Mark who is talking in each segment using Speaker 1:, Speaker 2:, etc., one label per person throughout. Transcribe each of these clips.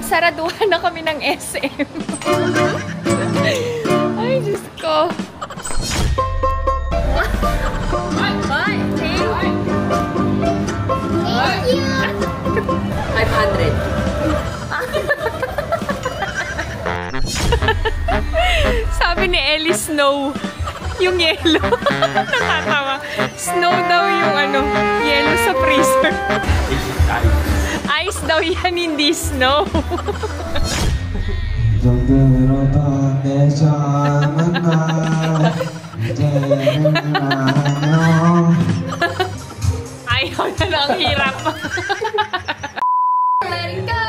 Speaker 1: Pinagsaraduhan na kami ng SM. Ay, Diyos ko. Bye! Thank you!
Speaker 2: 500.
Speaker 1: Sabi ni Ellie, snow. Yung yellow. Nakatawa. Snow daw yung ano, yellow sa freezer. Ice daw yan, hindi snow. Ayaw na lang, hirap. Let it go!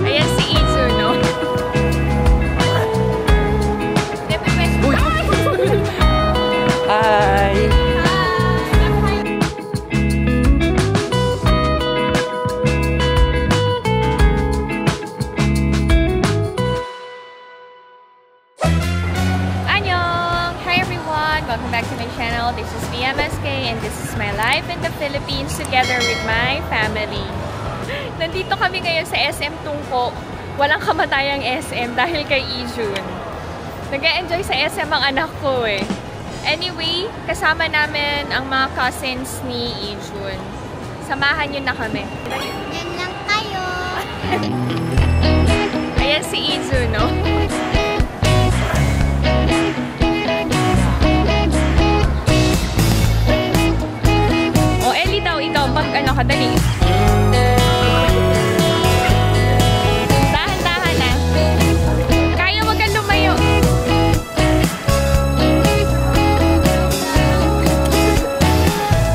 Speaker 1: Ayan si Izu, no?
Speaker 2: Hi!
Speaker 1: Welcome back to my channel. This is VMSK and this is my life in the Philippines together with my family. Nandito kami ngayon sa SM Tungko. Walang kamatayang SM dahil kay Ijun. Nag-e-enjoy sa SM ang anak ko eh. Anyway, kasama namin ang mga cousins ni Ijun. Samahan niyo na kami.
Speaker 3: Yan lang kayo.
Speaker 1: Ayan si Ijun, no? Pag ano ka, dali. Dahan-dahan na. Kaya wag kang lumayo.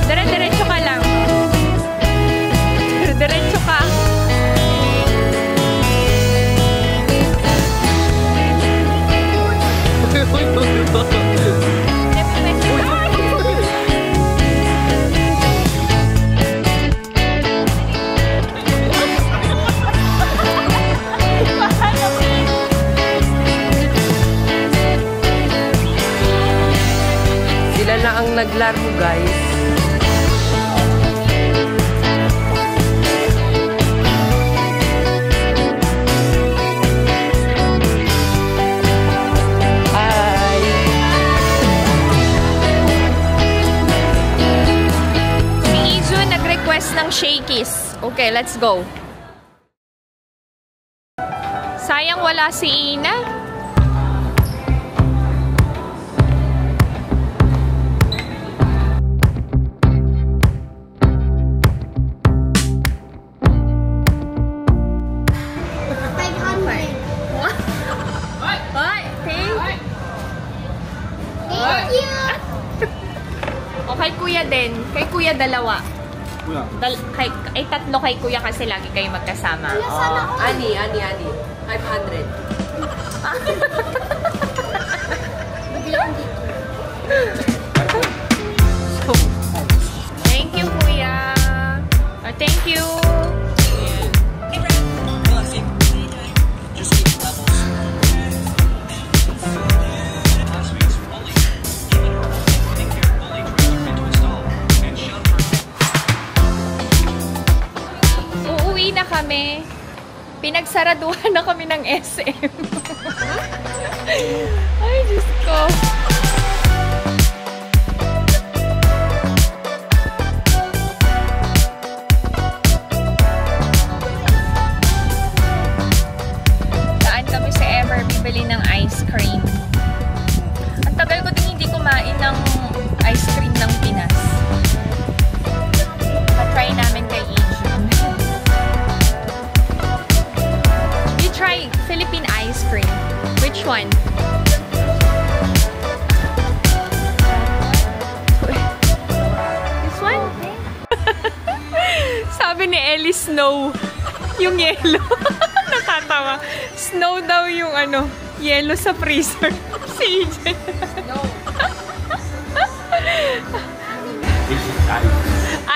Speaker 1: Diretso ka lang. Diretso ka.
Speaker 2: Sila na ang naglaro, guys. Hi!
Speaker 1: Si Ijun nag-request ng shakies. Okay, let's go. Sayang wala si Ina. O kay kuya din. Kay kuya dalawa.
Speaker 4: Kuya?
Speaker 1: Ay tatlo kay kuya kasi lagi kayo magkasama.
Speaker 2: Ani. 500.
Speaker 1: Thank you, kuya. Thank you. Uuwi na kami. Pinagsaraduhan na kami ng SM. Ay, Diyos ko. Daan kami sa Ever bibili ng ice cream. Ang tagal ko din hindi kumain ng ice cream ng Pinas. Pa-try namin kay Ijun. You try Philippine ice cream. Which one? This one? Sabi ni Ellie, snow. Yung yellow. Nakatawa. Snow daw yung ano, yellow sa freezer. Si Ijun.
Speaker 2: No.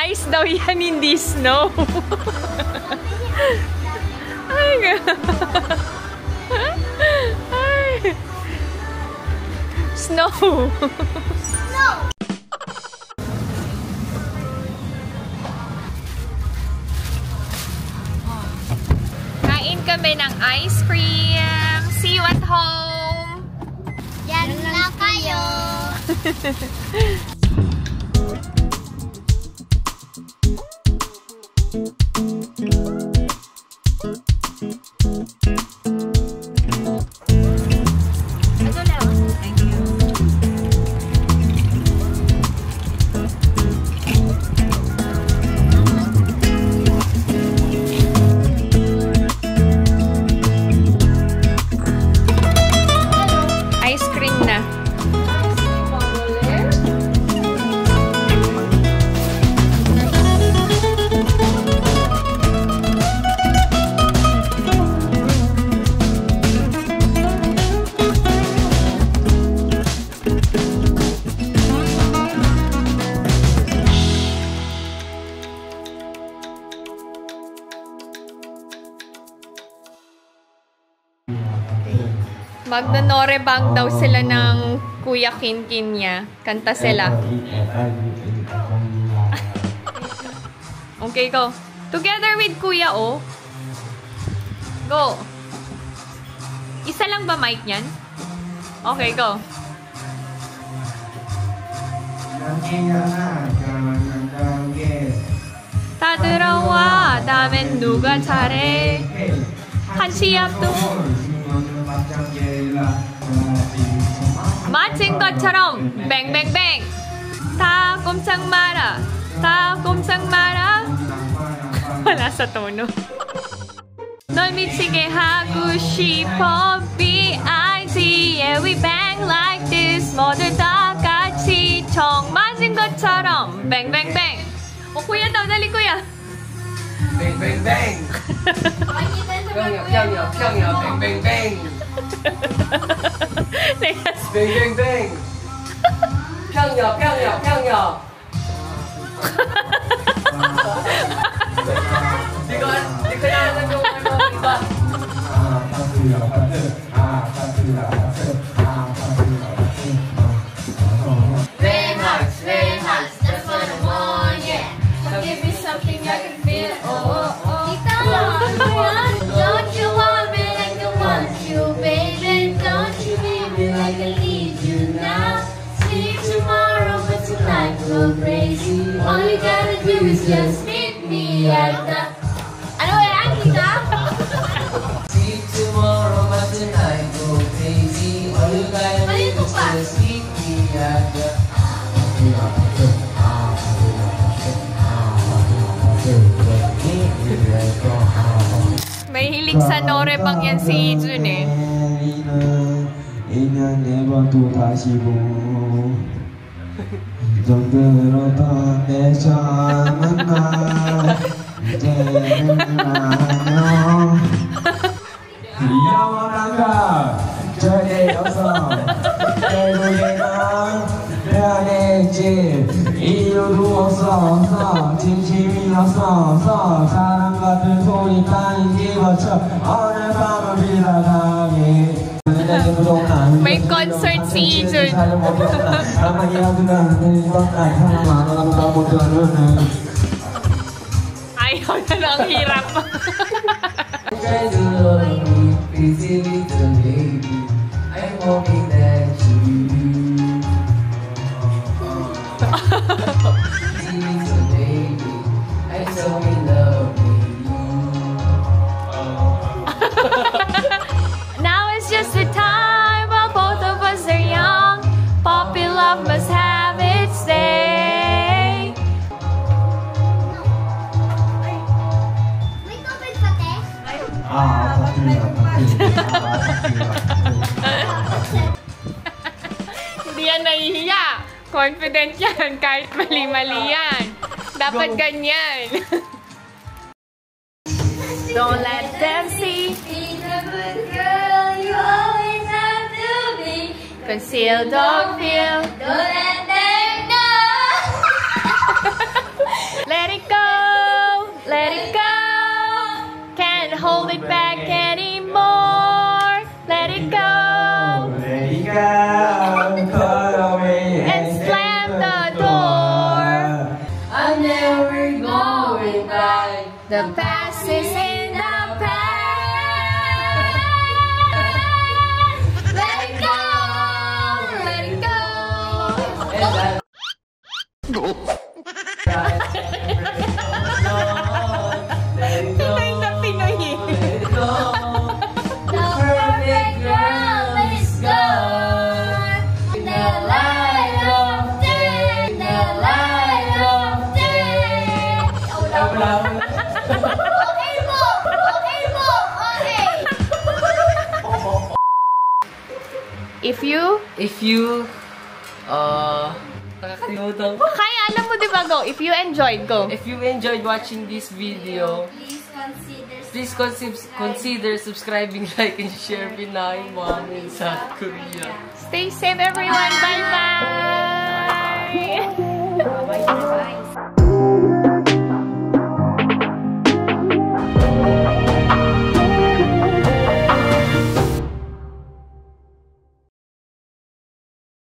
Speaker 1: Ice daw yan, hindi snow. Ay, Ay. Snow.
Speaker 3: Snow.
Speaker 1: Kain kami ng ice cream. See you at home.
Speaker 3: Yan lang kayo.
Speaker 1: Ice cream na. Magnonorebang daw sila ng Kuya Kinkin niya. Kanta sila. Okay, go. Together with Kuya, oh. Go. Isa lang ba mic niyan? Okay, go. 다들어와 다음엔 누가 잘해 한시 앞도 마친 것처럼 뱅뱅뱅 다 꼼짝 마라 다 꼼짝 마라 wala sa tono 널 미치게 하고 싶어 B.I.G yeah we bang like this 모두 다 같이 정 맞은 것처럼 뱅뱅뱅 어 kuya daw dali kuya
Speaker 2: Bang, bang, bang! 평야, 평야, bang, bang, bang! Bang, bang, bang! 평야, 평야, 평야! Di ko na nag-uwi mo, di ba?
Speaker 3: Very hot, that's what I want, yeah. So give me something I can feel, oh, oh, oh. Don't you want me like I want you, baby? Don't you leave me like I need you now? Sleep tomorrow, but tonight go crazy. All you gotta do is just meet me at the... Ano yan, kita?
Speaker 2: Sleep tomorrow, but tonight go crazy. All you gotta do is just meet me at the...
Speaker 1: May hilig sa norebang yan si Jun eh.
Speaker 4: 1년 4번 또 다시 보고 정들었던 내 처음 만남 이제는 안녕 영원한 가 절대 없어 결국에 난 변했지 이유도 없어 진심이 없어 사람 같은 소리 따윈 집어쳐 오늘 밤은 비라하게
Speaker 1: May concert si Jun. Ayaw na lang hirap. Now it's just the time while both of us are young. Puppy love must have its day.
Speaker 3: May tubig pa, te?
Speaker 1: Hindi yan nahihiya. Confident yan kahit mali-mali yan. Dapat ganyan. Don't let them see.
Speaker 3: Be the good girl you always have to be.
Speaker 1: Conceal, don't feel.
Speaker 3: Don't let them know.
Speaker 1: Let it go. Let it go. Can't hold it back anymore. Let it go.
Speaker 4: Let it go. Cut away
Speaker 1: And slam the door.
Speaker 3: I'm never going back.
Speaker 1: The past is in the past.
Speaker 3: Let it go.
Speaker 1: Let it go. Tunay na Pinoy.
Speaker 3: The perfect girl is gone. The light of day. The light of day. Okay po. Okay po. Okay.
Speaker 1: If you,
Speaker 2: nakakalimutan ko.
Speaker 1: kaya alam mo diba, go. If you enjoyed, go.
Speaker 2: If you enjoyed watching this video,
Speaker 3: Please
Speaker 2: consider subscribing, like, and share Pinay Mom in South Korea.
Speaker 1: Stay safe, everyone. Bye-bye.